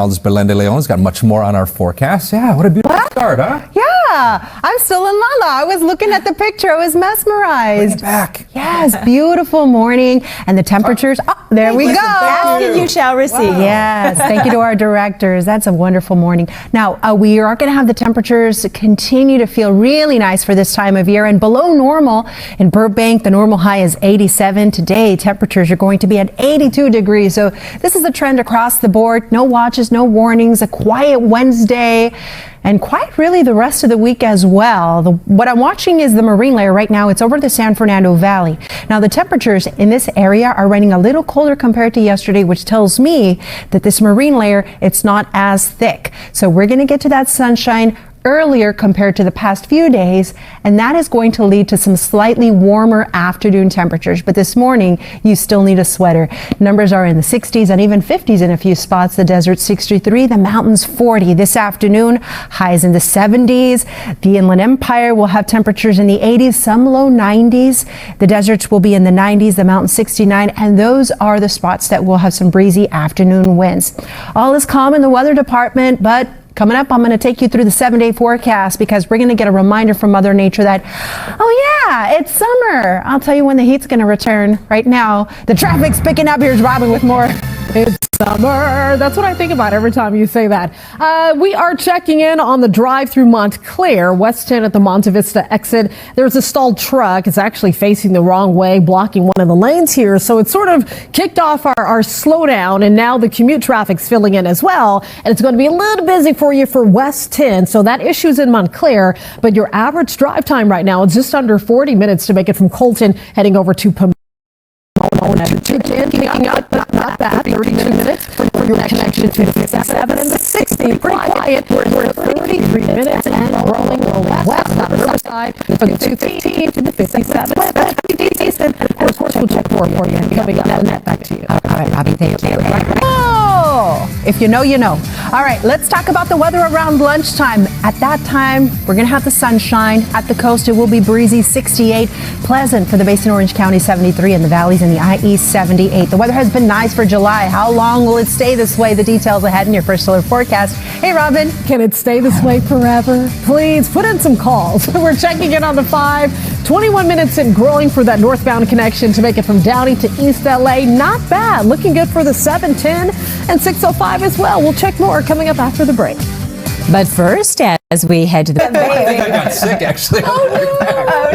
Belen de Leon's got much more on our forecast. Yeah, what a beautiful start, huh? Yeah, I'm still in Lala. I was looking at the picture. I was mesmerized. Bring it back. Yes, beautiful morning. And the temperatures, there we go. Ask and you shall receive. Wow. Yes, thank you to our directors. That's a wonderful morning. Now, we are going to have the temperatures continue to feel really nice for this time of year and below normal. In Burbank, the normal high is 87. Today, temperatures are going to be at 82 degrees. So this is a trend across the board. No watches, no warnings, a quiet Wednesday. And quite really the rest of the week as well. What I'm watching is the marine layer right now. It's over the San Fernando Valley. Now the temperatures in this area are running a little colder compared to yesterday, which tells me that this marine layer, it's not as thick. So we're going to get to that sunshine earlier compared to the past few days, and that is going to lead to some slightly warmer afternoon temperatures. But this morning, you still need a sweater. Numbers are in the 60s and even 50s in a few spots. The desert 63, the mountains 40. This afternoon, highs in the 70s. The Inland Empire will have temperatures in the 80s, some low 90s. The deserts will be in the 90s, the mountains 69, and those are the spots that will have some breezy afternoon winds. All is calm in the weather department, but coming up, I'm going to take you through the 7-day forecast because we're going to get a reminder from Mother Nature that, oh yeah, it's summer. I'll tell you when the heat's going to return. Right now, the traffic's picking up. Here's Robin with more. It's summer. That's what I think about every time you say that. We are checking in on the drive through Montclair, West 10 at the Monte Vista exit. There's a stalled truck. It's actually facing the wrong way, blocking one of the lanes here. So it sort of kicked off our slowdown, and now the commute traffic's filling in as well. And it's going to be a little busy for you for West 10. So that issue's in Montclair, but your average drive time right now is just under 40 minutes to make it from Colton heading over to Pomona. Not bad, 32 minutes for your connection to the 57 and the 60. Pretty quiet. We're 33 minutes and rolling west on the Riverside from the 215 to the 57. And of course, we'll check more for you. Coming up, and back to you. All right, Robbie, thank you. Oh, if you know, you know. All right, let's talk about the weather around lunchtime. At that time, we're going to have the sunshine. At the coast, it will be breezy, 68. Pleasant for the Basin Orange County, 73, and the valleys in the IE, 78. The weather has been nice for July. How long will it stay this way? The details ahead in your first solar forecast. Hey, Robin. Can it stay this way forever? Please put in some calls. We're checking in on the 5. 21 minutes and growing for that northbound connection to make it from Downey to East LA. Not bad. Looking good for the 710 and 605 as well. We'll check more coming up after the break. But first, as we head to the... I think I got sick, actually. Oh, no.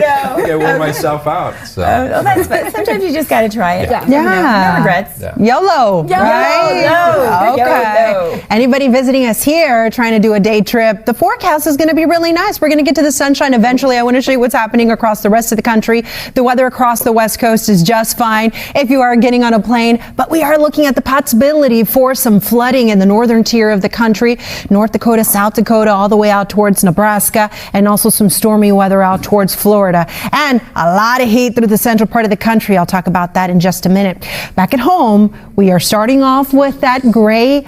I think I wore myself out. So. Oh, that's fun. Sometimes you just got to try it. Yeah. No regrets. Yeah. YOLO, right? Okay. YOLO. Anybody visiting us here trying to do a day trip, the forecast is going to be really nice. We're going to get to the sunshine eventually. I want to show you what's happening across the rest of the country. The weather across the West Coast is just fine if you are getting on a plane, but we are looking at the possibility for some flooding in the northern tier of the country, North Dakota, South Dakota, all the way out towards Nebraska, and also some stormy weather out towards Florida. And a lot of heat through the central part of the country. I'll talk about that in just a minute. Back at home, we are starting off with that gray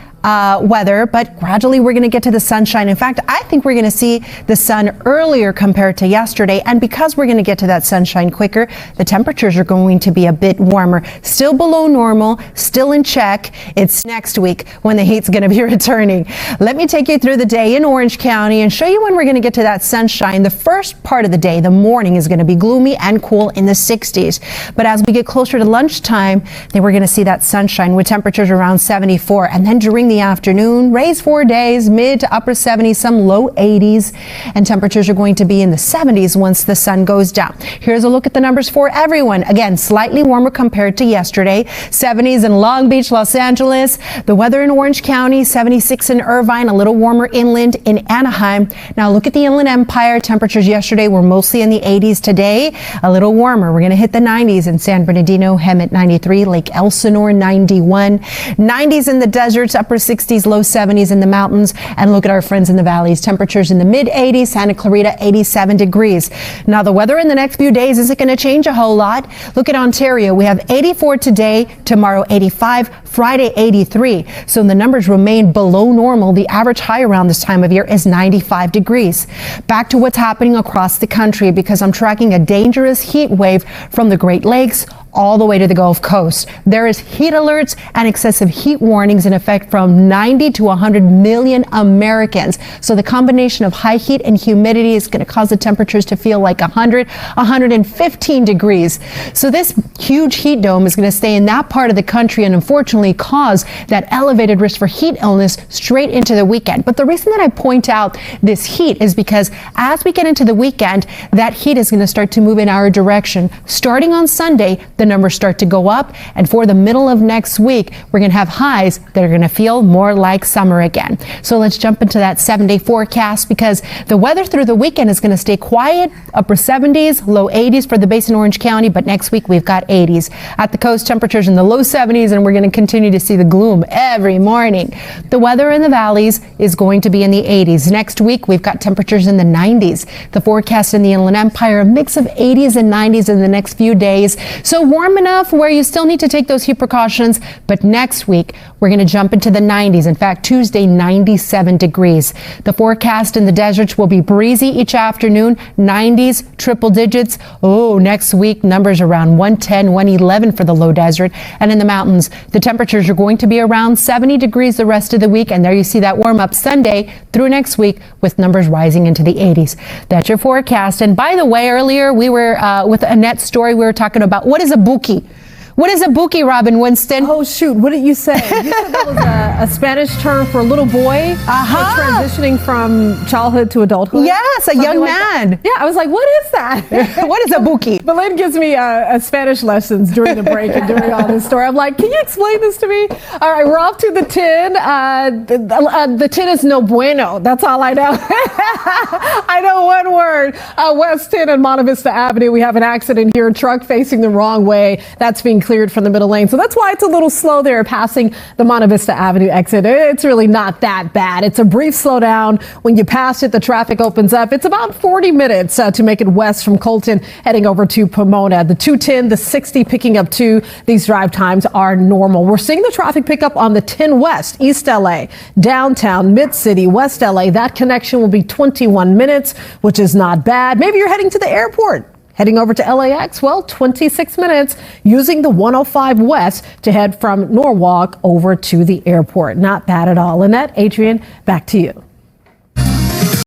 weather, but gradually we're going to get to the sunshine. In fact, I think we're going to see the sun earlier compared to yesterday. And because we're going to get to that sunshine quicker, the temperatures are going to be a bit warmer. Still below normal, still in check. It's next week when the heat's going to be returning. Let me take you through the day in Orange County and show you when we're going to get to that sunshine. The first part of the day, the morning, is going to be gloomy and cool in the 60s. But as we get closer to lunchtime, then we're going to see that sunshine with temperatures around 74. And then during the afternoon, rays 4 days, mid to upper 70s, some low 80s, and temperatures are going to be in the 70s once the sun goes down. Here's a look at the numbers for everyone. Again, slightly warmer compared to yesterday. 70s in Long Beach, Los Angeles. The weather in Orange County, 76 in Irvine, a little warmer inland in Anaheim. Now look at the Inland Empire. Temperatures yesterday were mostly in the 80s. Today, a little warmer. We're going to hit the 90s in San Bernardino, Hemet 93, Lake Elsinore 91, 90s in the deserts, upper 60s, low 70s in the mountains. And look at our friends in the valleys. Temperatures in the mid 80s, Santa Clarita 87 degrees. Now the weather in the next few days isn't going to change a whole lot. Look at Ontario. We have 84 today, tomorrow 85, Friday 83. So the numbers remain below normal. The average high around this time of year is 95 degrees. Back to what's happening across the country, because I'm tracking a dangerous heat wave from the Great Lakes all the way to the Gulf Coast. There is heat alerts and excessive heat warnings in effect from 90 to 100 million Americans. So the combination of high heat and humidity is going to cause the temperatures to feel like 100, 115 degrees. So this huge heat dome is going to stay in that part of the country and unfortunately cause that elevated risk for heat illness straight into the weekend. But the reason that I point out this heat is because as we get into the weekend, that heat is going to start to move in our direction. Starting on Sunday, the numbers start to go up, and for the middle of next week, we're going to have highs that are going to feel more like summer again. So let's jump into that 7-day forecast, because the weather through the weekend is going to stay quiet, upper 70s, low 80s for the Basin Orange County, but next week we've got 80s. At the coast, temperatures in the low 70s, and we're going to continue to see the gloom every morning. The weather in the valleys is going to be in the 80s. Next week, we've got temperatures in the 90s. The forecast in the Inland Empire, a mix of 80s and 90s in the next few days. So warm enough where you still need to take those heat precautions, but next week we're going to jump into the 90s. In fact, Tuesday, 97 degrees. The forecast in the deserts will be breezy each afternoon, 90s, triple digits. Oh, next week, numbers around 110, 111 for the low desert. And in the mountains, the temperatures are going to be around 70 degrees the rest of the week. And there you see that warm up Sunday through next week with numbers rising into the 80s. That's your forecast. And by the way, earlier we were with Annette's story, we were talking about what is a buki. What is a buki, Robin Winston? Oh, shoot. What did you say? You said that was a Spanish term for a little boy transitioning from childhood to adulthood. Yes, a young man. Yeah, I was like, what is that? What is a buki? Belen gives me Spanish lessons during the break and during all this story. I'm like, can you explain this to me? All right, we're off to the 10. The 10 is no bueno. That's all I know. I know one word. West 10 and Monte Vista Avenue. We have an accident here. Truck facing the wrong way. That's being cleared from the middle lane. So that's why it's a little slow there passing the Monte Vista Avenue exit. It's really not that bad. It's a brief slowdown. When you pass it, the traffic opens up. It's about 40 minutes to make it west from Colton heading over to Pomona. The 210, the 60 picking up 2. These drive times are normal. We're seeing the traffic pick up on the 10 West, East LA, downtown, Mid-City, West LA. That connection will be 21 minutes, which is not bad. Maybe you're heading to the airport. Heading over to LAX, well, 26 minutes using the 105 West to head from Norwalk over to the airport. Not bad at all. Annette, Adrian, back to you.